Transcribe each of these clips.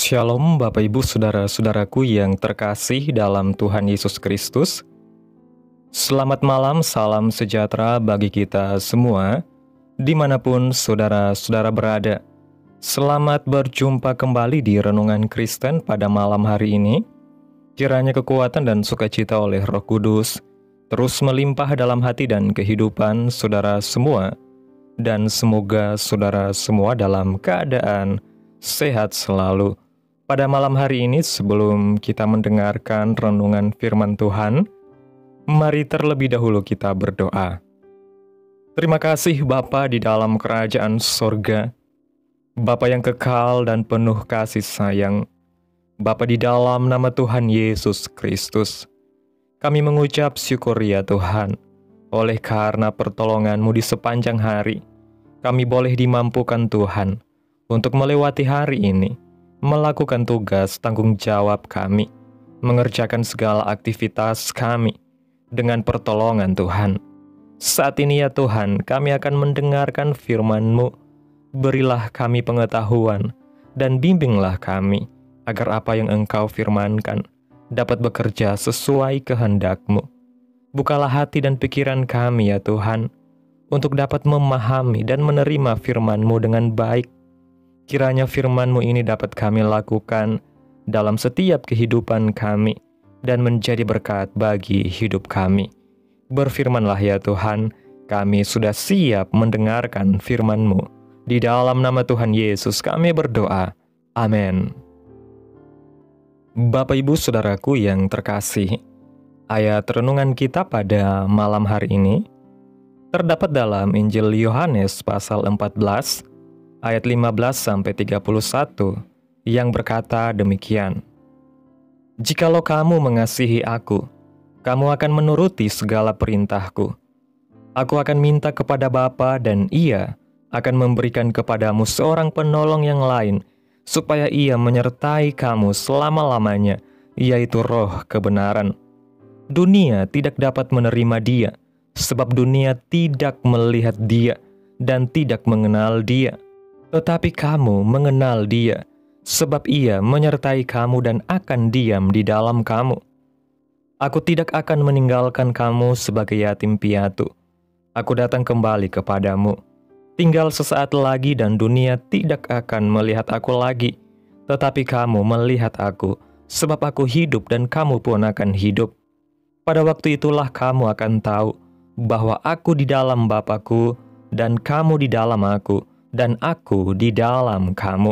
Shalom Bapak Ibu Saudara-saudaraku yang terkasih dalam Tuhan Yesus Kristus. Selamat malam, salam sejahtera bagi kita semua, dimanapun saudara-saudara berada. Selamat berjumpa kembali di Renungan Kristen pada malam hari ini. Kiranya kekuatan dan sukacita oleh Roh Kudus terus melimpah dalam hati dan kehidupan saudara semua, dan semoga saudara semua dalam keadaan sehat selalu. Pada malam hari ini, sebelum kita mendengarkan renungan firman Tuhan, mari terlebih dahulu kita berdoa. Terima kasih Bapa di dalam kerajaan sorga, Bapa yang kekal dan penuh kasih sayang, Bapa di dalam nama Tuhan Yesus Kristus. Kami mengucap syukur ya Tuhan, oleh karena pertolongan-Mu di sepanjang hari, kami boleh dimampukan Tuhan untuk melewati hari ini, melakukan tugas tanggung jawab kami, mengerjakan segala aktivitas kami dengan pertolongan Tuhan. Saat ini ya Tuhan, kami akan mendengarkan firman-Mu. Berilah kami pengetahuan dan bimbinglah kami, agar apa yang Engkau firmankan dapat bekerja sesuai kehendak-Mu. Bukalah hati dan pikiran kami ya Tuhan, untuk dapat memahami dan menerima firman-Mu dengan baik. Kiranya firman-Mu ini dapat kami lakukan dalam setiap kehidupan kami dan menjadi berkat bagi hidup kami. Berfirmanlah ya Tuhan, kami sudah siap mendengarkan firman-Mu. Di dalam nama Tuhan Yesus kami berdoa. Amin. Bapak Ibu Saudaraku yang terkasih, ayat renungan kita pada malam hari ini terdapat dalam Injil Yohanes pasal 14 ayat 15-31 yang berkata demikian. Jikalau kamu mengasihi aku, kamu akan menuruti segala perintahku. Aku akan minta kepada Bapa dan Ia akan memberikan kepadamu seorang penolong yang lain, supaya Ia menyertai kamu selama-lamanya, yaitu Roh kebenaran. Dunia tidak dapat menerima Dia, sebab dunia tidak melihat Dia dan tidak mengenal Dia. Tetapi kamu mengenal Dia, sebab Ia menyertai kamu dan akan diam di dalam kamu. Aku tidak akan meninggalkan kamu sebagai yatim piatu. Aku datang kembali kepadamu. Tinggal sesaat lagi dan dunia tidak akan melihat aku lagi. Tetapi kamu melihat aku, sebab aku hidup dan kamu pun akan hidup. Pada waktu itulah kamu akan tahu bahwa aku di dalam Bapa-Ku dan kamu di dalam aku, dan aku di dalam kamu.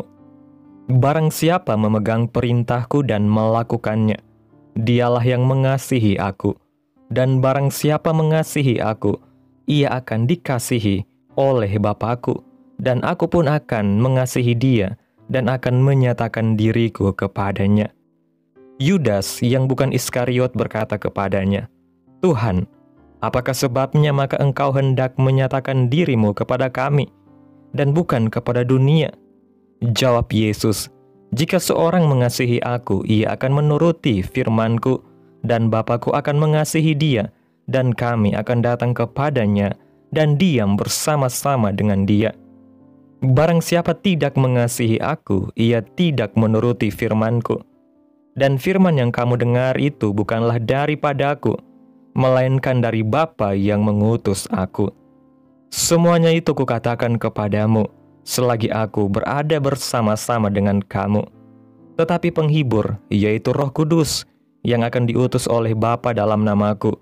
Barang siapa memegang perintahku dan melakukannya, dialah yang mengasihi aku. Dan barang siapa mengasihi aku, ia akan dikasihi oleh Bapa-Ku, dan aku pun akan mengasihi dia dan akan menyatakan diriku kepadanya. Yudas yang bukan Iskariot berkata kepadanya, Tuhan, apakah sebabnya maka Engkau hendak menyatakan dirimu kepada kami dan bukan kepada dunia? Jawab Yesus, jika seorang mengasihi aku, ia akan menuruti firman-Ku, dan Bapa-Ku akan mengasihi dia, dan kami akan datang kepadanya, dan diam bersama-sama dengan dia. Barang siapa tidak mengasihi aku, ia tidak menuruti firman-Ku. Dan firman yang kamu dengar itu bukanlah daripadaku, melainkan dari Bapa yang mengutus aku. Semuanya itu kukatakan kepadamu, selagi aku berada bersama-sama dengan kamu. Tetapi penghibur, yaitu Roh Kudus, yang akan diutus oleh Bapa dalam namaku,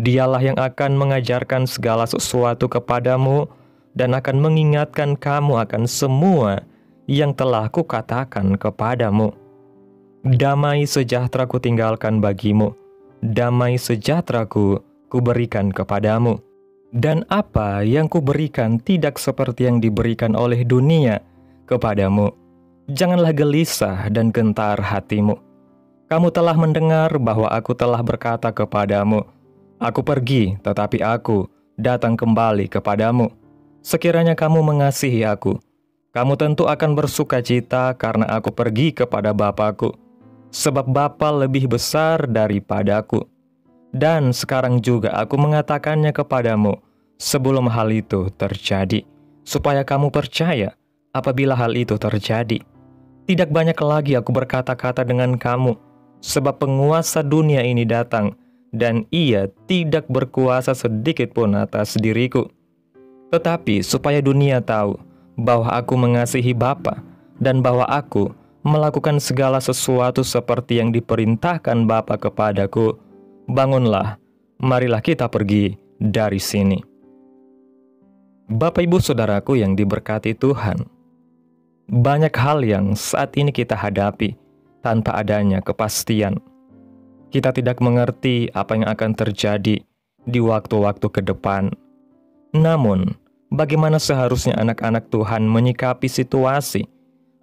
dialah yang akan mengajarkan segala sesuatu kepadamu, dan akan mengingatkan kamu akan semua yang telah kukatakan kepadamu. Damai sejahtera kutinggalkan bagimu, damai sejahtera-Ku kuberikan kepadamu. Dan apa yang kuberikan tidak seperti yang diberikan oleh dunia kepadamu. Janganlah gelisah dan gentar hatimu. Kamu telah mendengar bahwa aku telah berkata kepadamu, aku pergi, tetapi aku datang kembali kepadamu. Sekiranya kamu mengasihi aku, kamu tentu akan bersuka cita karena aku pergi kepada Bapa-Ku, sebab Bapa lebih besar daripadaku. Dan sekarang juga aku mengatakannya kepadamu sebelum hal itu terjadi, supaya kamu percaya apabila hal itu terjadi. Tidak banyak lagi aku berkata-kata dengan kamu, sebab penguasa dunia ini datang, dan ia tidak berkuasa sedikit pun atas diriku. Tetapi supaya dunia tahu bahwa aku mengasihi Bapa, dan bahwa aku melakukan segala sesuatu seperti yang diperintahkan Bapa kepadaku, bangunlah, marilah kita pergi dari sini. Bapak Ibu Saudaraku yang diberkati Tuhan, banyak hal yang saat ini kita hadapi tanpa adanya kepastian. Kita tidak mengerti apa yang akan terjadi di waktu-waktu ke depan. Namun, bagaimana seharusnya anak-anak Tuhan menyikapi situasi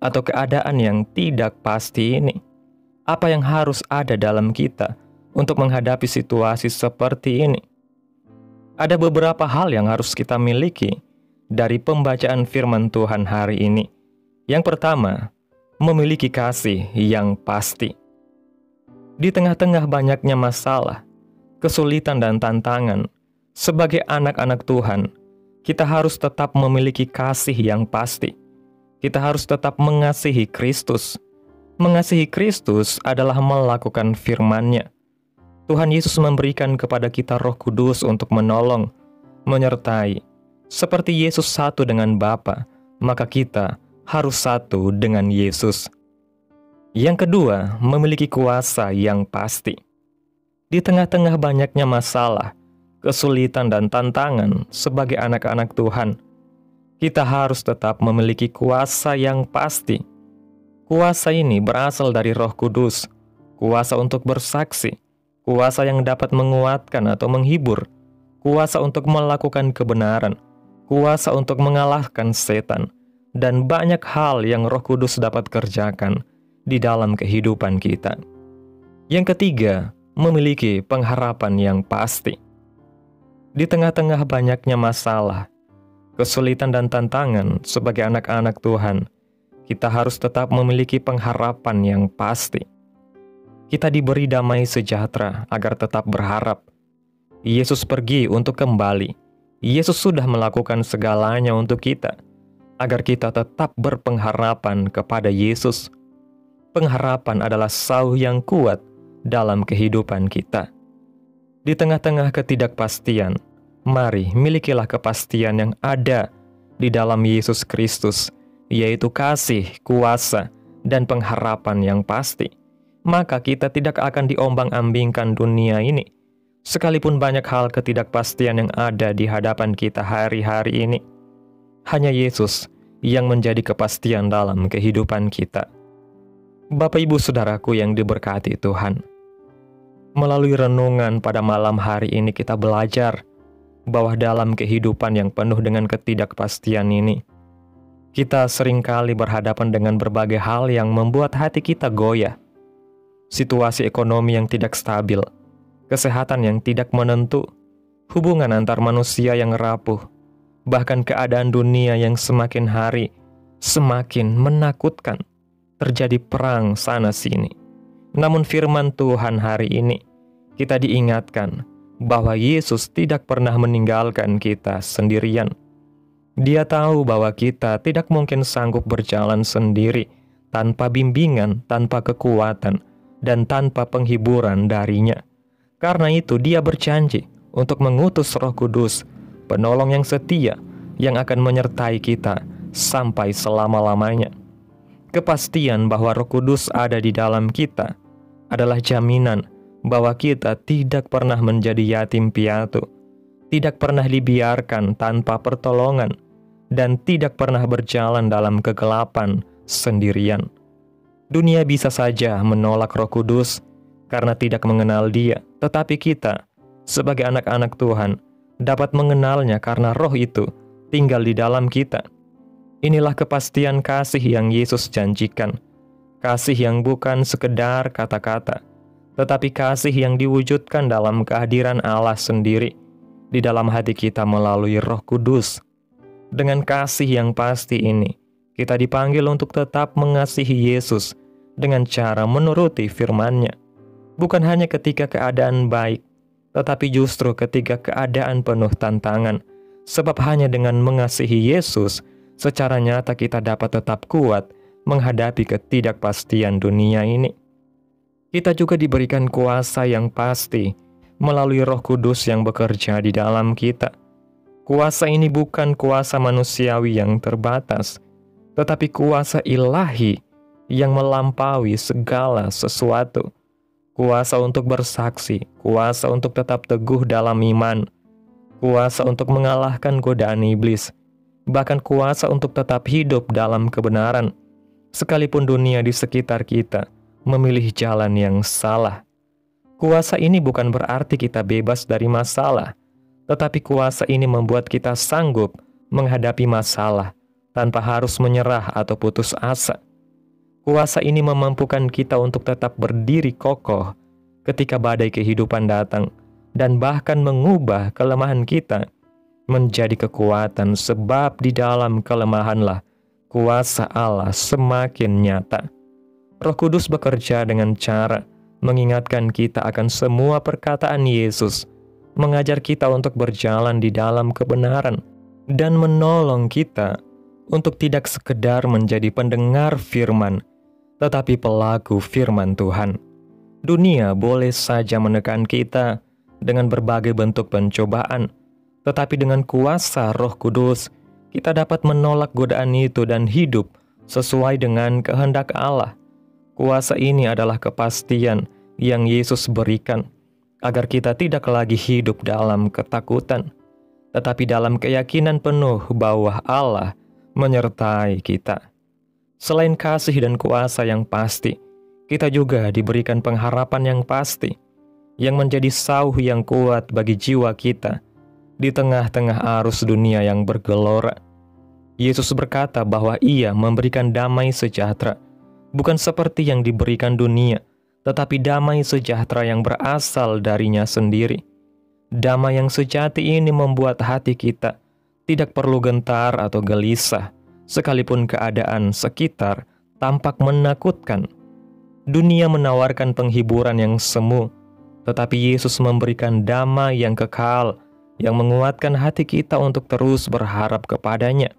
atau keadaan yang tidak pasti ini? Apa yang harus ada dalam kita untuk menghadapi situasi seperti ini? Ada beberapa hal yang harus kita miliki dari pembacaan firman Tuhan hari ini. Yang pertama, memiliki kasih yang pasti. Di tengah-tengah banyaknya masalah, kesulitan dan tantangan, sebagai anak-anak Tuhan, kita harus tetap memiliki kasih yang pasti. Kita harus tetap mengasihi Kristus. Mengasihi Kristus adalah melakukan firman-Nya. Tuhan Yesus memberikan kepada kita Roh Kudus untuk menolong, menyertai. Seperti Yesus satu dengan Bapa, maka kita harus satu dengan Yesus. Yang kedua, memiliki kuasa yang pasti. Di tengah-tengah banyaknya masalah, kesulitan dan tantangan sebagai anak-anak Tuhan, kita harus tetap memiliki kuasa yang pasti. Kuasa ini berasal dari Roh Kudus, kuasa untuk bersaksi, kuasa yang dapat menguatkan atau menghibur, kuasa untuk melakukan kebenaran, kuasa untuk mengalahkan setan, dan banyak hal yang Roh Kudus dapat kerjakan di dalam kehidupan kita. Yang ketiga, memiliki pengharapan yang pasti. Di tengah-tengah banyaknya masalah, kesulitan dan tantangan sebagai anak-anak Tuhan, kita harus tetap memiliki pengharapan yang pasti. Kita diberi damai sejahtera agar tetap berharap. Yesus pergi untuk kembali. Yesus sudah melakukan segalanya untuk kita, agar kita tetap berpengharapan kepada Yesus. Pengharapan adalah sauh yang kuat dalam kehidupan kita. Di tengah-tengah ketidakpastian, mari milikilah kepastian yang ada di dalam Yesus Kristus, yaitu kasih, kuasa, dan pengharapan yang pasti. Maka kita tidak akan diombang-ambingkan dunia ini, sekalipun banyak hal ketidakpastian yang ada di hadapan kita hari-hari ini. Hanya Yesus yang menjadi kepastian dalam kehidupan kita. Bapak Ibu Saudaraku yang diberkati Tuhan, melalui renungan pada malam hari ini kita belajar bahwa dalam kehidupan yang penuh dengan ketidakpastian ini, kita seringkali berhadapan dengan berbagai hal yang membuat hati kita goyah. Situasi ekonomi yang tidak stabil, kesehatan yang tidak menentu, hubungan antar manusia yang rapuh, bahkan keadaan dunia yang semakin hari semakin menakutkan. Terjadi perang sana-sini. Namun firman Tuhan hari ini, kita diingatkan bahwa Yesus tidak pernah meninggalkan kita sendirian. Dia tahu bahwa kita tidak mungkin sanggup berjalan sendiri tanpa bimbingan, tanpa kekuatan, dan tanpa penghiburan darinya. Karena itu dia berjanji untuk mengutus Roh Kudus, penolong yang setia, yang akan menyertai kita sampai selama-lamanya. Kepastian bahwa Roh Kudus ada di dalam kita adalah jaminan bahwa kita tidak pernah menjadi yatim piatu, tidak pernah dibiarkan tanpa pertolongan, dan tidak pernah berjalan dalam kegelapan sendirian. Dunia bisa saja menolak Roh Kudus karena tidak mengenal Dia, tetapi kita, sebagai anak-anak Tuhan, dapat mengenalnya karena Roh itu tinggal di dalam kita. Inilah kepastian kasih yang Yesus janjikan, kasih yang bukan sekedar kata-kata, tetapi kasih yang diwujudkan dalam kehadiran Allah sendiri di dalam hati kita melalui Roh Kudus. Dengan kasih yang pasti ini, kita dipanggil untuk tetap mengasihi Yesus dengan cara menuruti firman-Nya. Bukan hanya ketika keadaan baik, tetapi justru ketika keadaan penuh tantangan. Sebab hanya dengan mengasihi Yesus, secara nyata kita dapat tetap kuat menghadapi ketidakpastian dunia ini. Kita juga diberikan kuasa yang pasti melalui Roh Kudus yang bekerja di dalam kita. Kuasa ini bukan kuasa manusiawi yang terbatas, tetapi kuasa ilahi yang melampaui segala sesuatu. Kuasa untuk bersaksi, kuasa untuk tetap teguh dalam iman, kuasa untuk mengalahkan godaan iblis, bahkan kuasa untuk tetap hidup dalam kebenaran, sekalipun dunia di sekitar kita memilih jalan yang salah. Kuasa ini bukan berarti kita bebas dari masalah, tetapi kuasa ini membuat kita sanggup menghadapi masalah tanpa harus menyerah atau putus asa. Kuasa ini memampukan kita untuk tetap berdiri kokoh ketika badai kehidupan datang, dan bahkan mengubah kelemahan kita menjadi kekuatan, sebab di dalam kelemahanlah kuasa Allah semakin nyata. Roh Kudus bekerja dengan cara mengingatkan kita akan semua perkataan Yesus, mengajar kita untuk berjalan di dalam kebenaran, dan menolong kita untuk tidak sekedar menjadi pendengar firman, tetapi pelaku firman Tuhan. Dunia boleh saja menekan kita dengan berbagai bentuk pencobaan, tetapi dengan kuasa Roh Kudus, kita dapat menolak godaan itu dan hidup sesuai dengan kehendak Allah. Kuasa ini adalah kepastian yang Yesus berikan, agar kita tidak lagi hidup dalam ketakutan, tetapi dalam keyakinan penuh bahwa Allah menyertai kita. Selain kasih dan kuasa yang pasti, kita juga diberikan pengharapan yang pasti, yang menjadi sauh yang kuat bagi jiwa kita di tengah-tengah arus dunia yang bergelora. Yesus berkata bahwa Ia memberikan damai sejahtera, bukan seperti yang diberikan dunia, tetapi damai sejahtera yang berasal darinya sendiri. Damai yang sejati ini membuat hati kita tidak perlu gentar atau gelisah, sekalipun keadaan sekitar tampak menakutkan. Dunia menawarkan penghiburan yang semu, tetapi Yesus memberikan damai yang kekal, yang menguatkan hati kita untuk terus berharap kepadanya.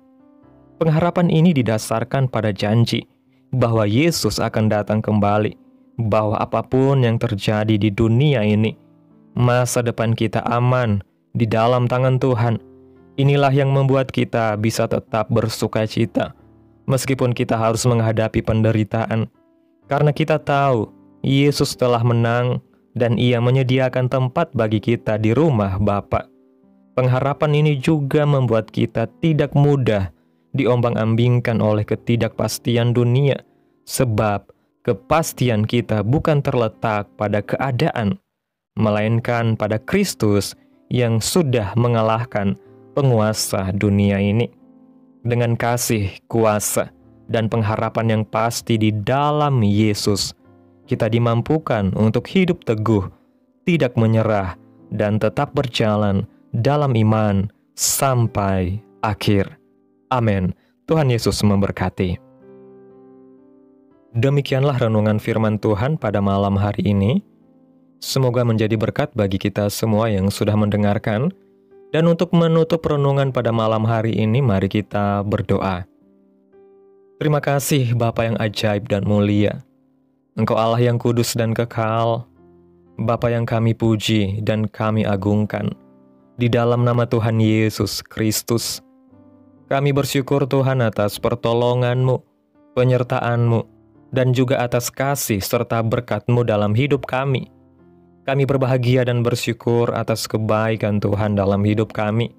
Pengharapan ini didasarkan pada janji bahwa Yesus akan datang kembali, bahwa apapun yang terjadi di dunia ini, masa depan kita aman di dalam tangan Tuhan. Inilah yang membuat kita bisa tetap bersukacita, meskipun kita harus menghadapi penderitaan, karena kita tahu Yesus telah menang dan Ia menyediakan tempat bagi kita di rumah Bapa. Pengharapan ini juga membuat kita tidak mudah diombang-ambingkan oleh ketidakpastian dunia, sebab kepastian kita bukan terletak pada keadaan, melainkan pada Kristus yang sudah mengalahkan penguasa dunia ini. Dengan kasih, kuasa, dan pengharapan yang pasti di dalam Yesus, kita dimampukan untuk hidup teguh, tidak menyerah, dan tetap berjalan dalam iman sampai akhir. Amin. Tuhan Yesus memberkati. Demikianlah renungan firman Tuhan pada malam hari ini. Semoga menjadi berkat bagi kita semua yang sudah mendengarkan. Dan untuk menutup renungan pada malam hari ini, mari kita berdoa. Terima kasih Bapa yang ajaib dan mulia. Engkau Allah yang kudus dan kekal, Bapa yang kami puji dan kami agungkan. Di dalam nama Tuhan Yesus Kristus, kami bersyukur Tuhan atas pertolongan-Mu, penyertaan-Mu, dan juga atas kasih serta berkat-Mu dalam hidup kami. Kami berbahagia dan bersyukur atas kebaikan Tuhan dalam hidup kami.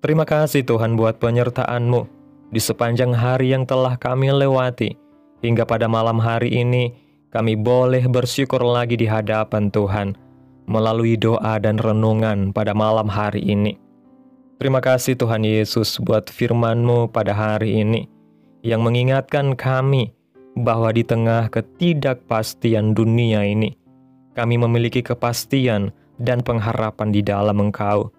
Terima kasih Tuhan buat penyertaan-Mu di sepanjang hari yang telah kami lewati. Hingga pada malam hari ini, kami boleh bersyukur lagi di hadapan Tuhan melalui doa dan renungan pada malam hari ini. Terima kasih Tuhan Yesus buat firman-Mu pada hari ini yang mengingatkan kami bahwa di tengah ketidakpastian dunia ini, kami memiliki kepastian dan pengharapan di dalam Engkau.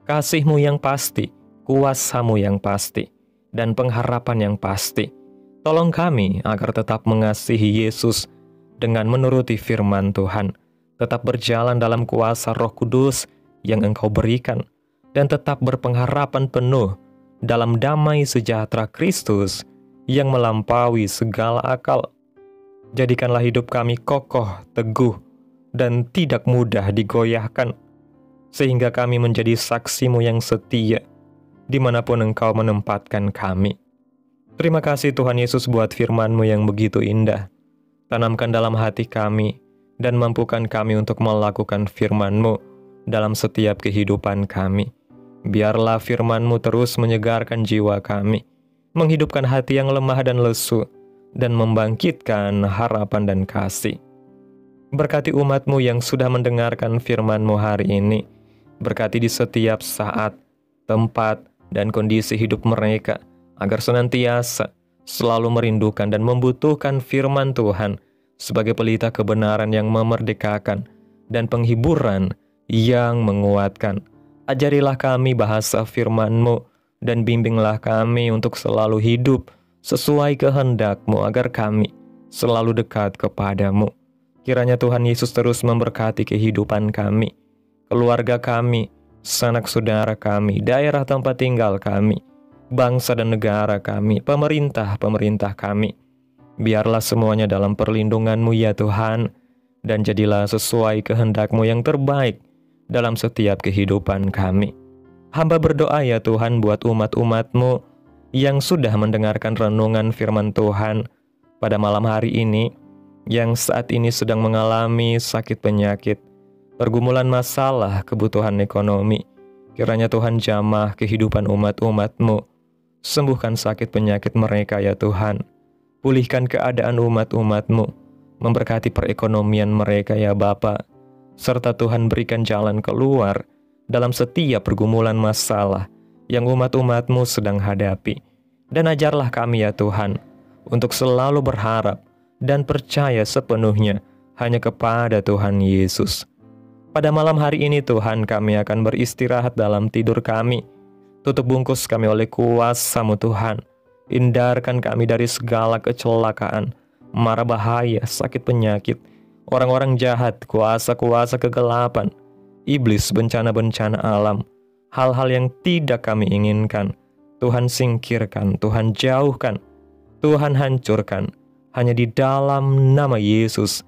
Kasih-Mu yang pasti, kuasa-Mu yang pasti, dan pengharapan yang pasti. Tolong kami agar tetap mengasihi Yesus dengan menuruti firman Tuhan, tetap berjalan dalam kuasa Roh Kudus yang Engkau berikan, dan tetap berpengharapan penuh dalam damai sejahtera Kristus yang melampaui segala akal. Jadikanlah hidup kami kokoh, teguh, dan tidak mudah digoyahkan, sehingga kami menjadi saksi-Mu yang setia, dimanapun Engkau menempatkan kami. Terima kasih Tuhan Yesus buat firman-Mu yang begitu indah. Tanamkan dalam hati kami, dan mampukan kami untuk melakukan firman-Mu dalam setiap kehidupan kami. Biarlah firman-Mu terus menyegarkan jiwa kami, menghidupkan hati yang lemah dan lesu, dan membangkitkan harapan dan kasih. Berkati umat-Mu yang sudah mendengarkan firman-Mu hari ini. Berkati di setiap saat, tempat, dan kondisi hidup mereka, agar senantiasa selalu merindukan dan membutuhkan firman Tuhan sebagai pelita kebenaran yang memerdekakan dan penghiburan yang menguatkan. Ajarilah kami bahasa firman-Mu dan bimbinglah kami untuk selalu hidup sesuai kehendak-Mu agar kami selalu dekat kepadamu. Kiranya Tuhan Yesus terus memberkati kehidupan kami, keluarga kami, sanak saudara kami, daerah tempat tinggal kami, bangsa dan negara kami, pemerintah kami. Biarlah semuanya dalam perlindungan-Mu ya Tuhan, dan jadilah sesuai kehendak-Mu yang terbaik dalam setiap kehidupan kami. Hamba berdoa ya Tuhan buat umat-umat-Mu yang sudah mendengarkan renungan firman Tuhan pada malam hari ini, yang saat ini sedang mengalami sakit penyakit, pergumulan masalah, kebutuhan ekonomi. Kiranya Tuhan jamah kehidupan umat-umat-Mu. Sembuhkan sakit penyakit mereka ya Tuhan. Pulihkan keadaan umat-umat-Mu. Memberkati perekonomian mereka ya Bapa. Serta Tuhan berikan jalan keluar dalam setiap pergumulan masalah yang umat-umat-Mu sedang hadapi. Dan ajarlah kami ya Tuhan, untuk selalu berharap dan percaya sepenuhnya hanya kepada Tuhan Yesus. Pada malam hari ini Tuhan, kami akan beristirahat dalam tidur kami. Tutup bungkus kami oleh kuasa-Mu Tuhan. Hindarkan kami dari segala kecelakaan, mara bahaya, sakit penyakit, orang-orang jahat, kuasa-kuasa kegelapan, iblis, bencana-bencana alam, hal-hal yang tidak kami inginkan. Tuhan singkirkan, Tuhan jauhkan, Tuhan hancurkan. Hanya di dalam nama Yesus,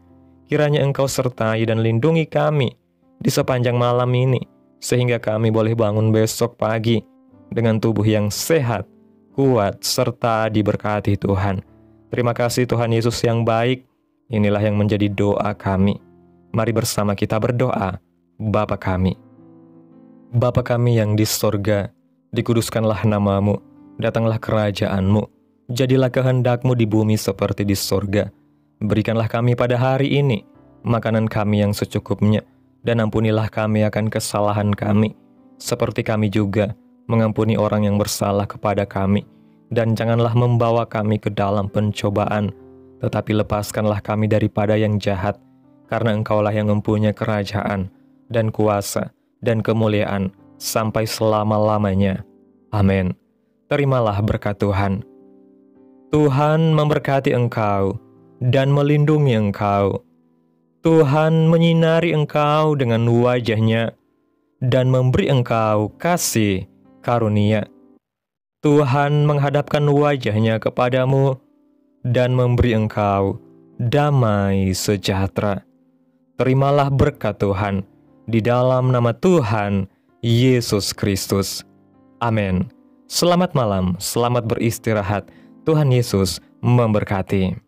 kiranya Engkau sertai dan lindungi kami di sepanjang malam ini, sehingga kami boleh bangun besok pagi dengan tubuh yang sehat, kuat, serta diberkati Tuhan. Terima kasih Tuhan Yesus yang baik. Inilah yang menjadi doa kami. Mari bersama kita berdoa. Bapa kami. Bapa kami yang di sorga, dikuduskanlah nama-Mu, datanglah kerajaan-Mu. Jadilah kehendak-Mu di bumi seperti di sorga. Berikanlah kami pada hari ini makanan kami yang secukupnya, dan ampunilah kami akan kesalahan kami, seperti kami juga mengampuni orang yang bersalah kepada kami. Dan janganlah membawa kami ke dalam pencobaan, tetapi lepaskanlah kami daripada yang jahat, karena Engkaulah yang mempunyai kerajaan, dan kuasa, dan kemuliaan, sampai selama-lamanya. Amin. Terimalah berkat Tuhan. Tuhan memberkati engkau dan melindungi engkau. Tuhan menyinari engkau dengan wajah-Nya dan memberi engkau kasih karunia. Tuhan menghadapkan wajah-Nya kepadamu dan memberi engkau damai sejahtera. Terimalah berkat Tuhan di dalam nama Tuhan Yesus Kristus. Amin. Selamat malam, selamat beristirahat. Tuhan Yesus memberkati.